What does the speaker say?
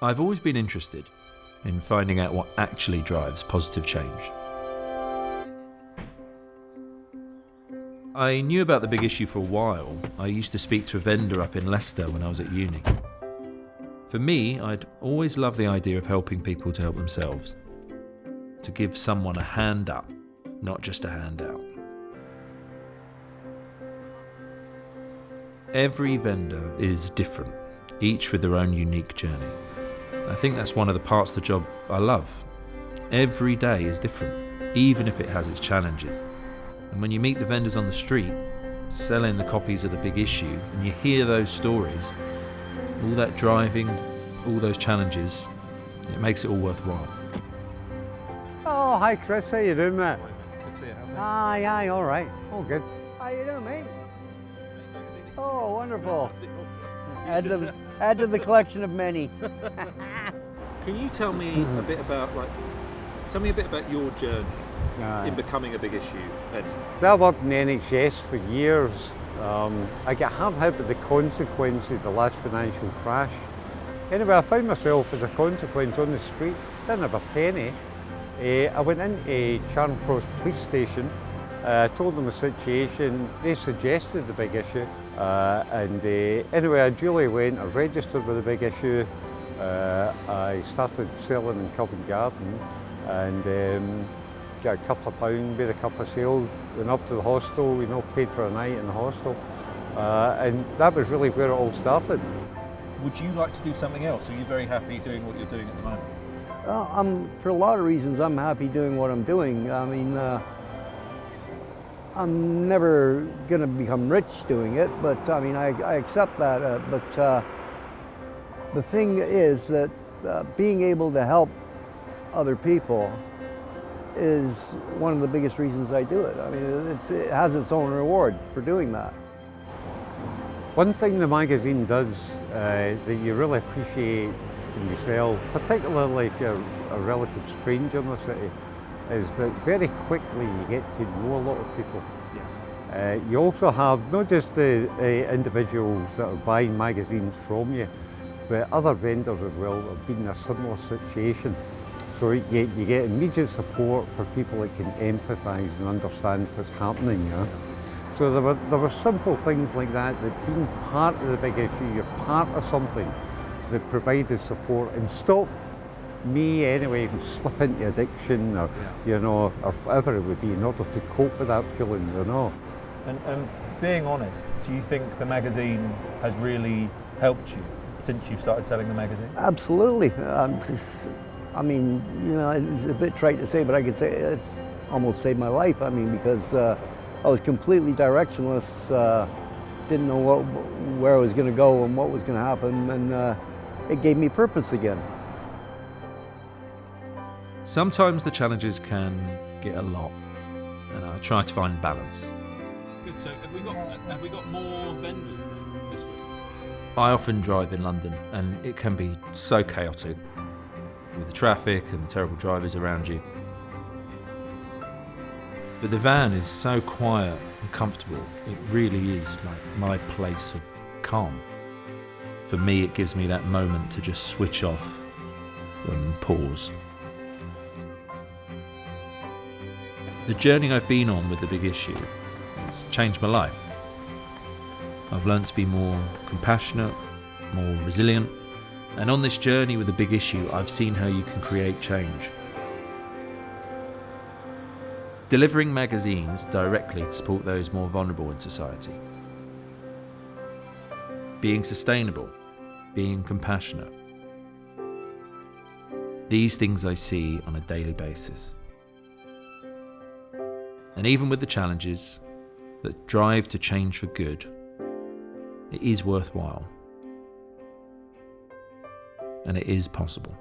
I've always been interested in finding out what actually drives positive change. I knew about the big issue for a while. I used to speak to a vendor up in Leicester when I was at uni. For me, I'd always loved the idea of helping people to help themselves. To give someone a hand up, not just a handout. Every vendor is different, each with their own unique journey. I think that's one of the parts of the job I love. Every day is different, even if it has its challenges. And when you meet the vendors on the street, selling the copies of the big issue, and you hear those stories, all that driving, all those challenges, it makes it all worthwhile. Oh, hi Chris, how you doing, mate? Good to see you. How's things? Aye, all right. All good. How you doing, mate? Oh, wonderful. Add to the collection of many. Can you tell me a bit about your journey in becoming a big issue vendor? I've worked in the NHS for years. I have had the consequences of the last financial crash. Anyway, I found myself as a consequence on the street, didn't have a penny. I went into Charing Cross Police Station, told them the situation, they suggested the big issue, anyway I duly went, I registered with the big issue, I started selling in Covent Garden and got a couple of pounds, made a couple of sales, went up to the hostel, paid for a night in the hostel, and that was really where it all started. Would you like to do something else? Are you very happy doing what you're doing at the moment? For a lot of reasons, I'm happy doing what I'm doing. I mean, I'm never going to become rich doing it, but I mean, I accept that. But the thing is that being able to help other people is one of the biggest reasons I do it. I mean, it has its own reward for doing that. One thing the magazine does that you really appreciate in yourself, particularly if you're a relative stranger in the city, is that very quickly you get to know a lot of people. Yeah. You also have not just the individuals that are buying magazines from you, but other vendors as well that have been in a similar situation. So you get immediate support for people that can empathise and understand what's happening. Yeah? So there were simple things like that being part of the big issue, you're part of something that provided support and stopped me anyway from slip into addiction or or whatever it would be in order to cope with that feeling, And being honest, do you think the magazine has really helped you since you've started selling the magazine? Absolutely. I mean, it's a bit trite to say, but I could say it's almost saved my life. I mean, because I was completely directionless, didn't know where I was going to go and what was going to happen, and it gave me purpose again. Sometimes the challenges can get a lot, and I try to find balance. Good. So have we got more vendors then this week? I often drive in London, and it can be so chaotic with the traffic and the terrible drivers around you. But the van is so quiet and comfortable. It really is like my place of calm. For me, it gives me that moment to just switch off and pause. The journey I've been on with the big issue has changed my life. I've learned to be more compassionate, more resilient, and on this journey with the big issue, I've seen how you can create change. Delivering magazines directly to support those more vulnerable in society. Being sustainable, being compassionate. These things I see on a daily basis. And even with the challenges that drive to change for good, it is worthwhile. And it is possible.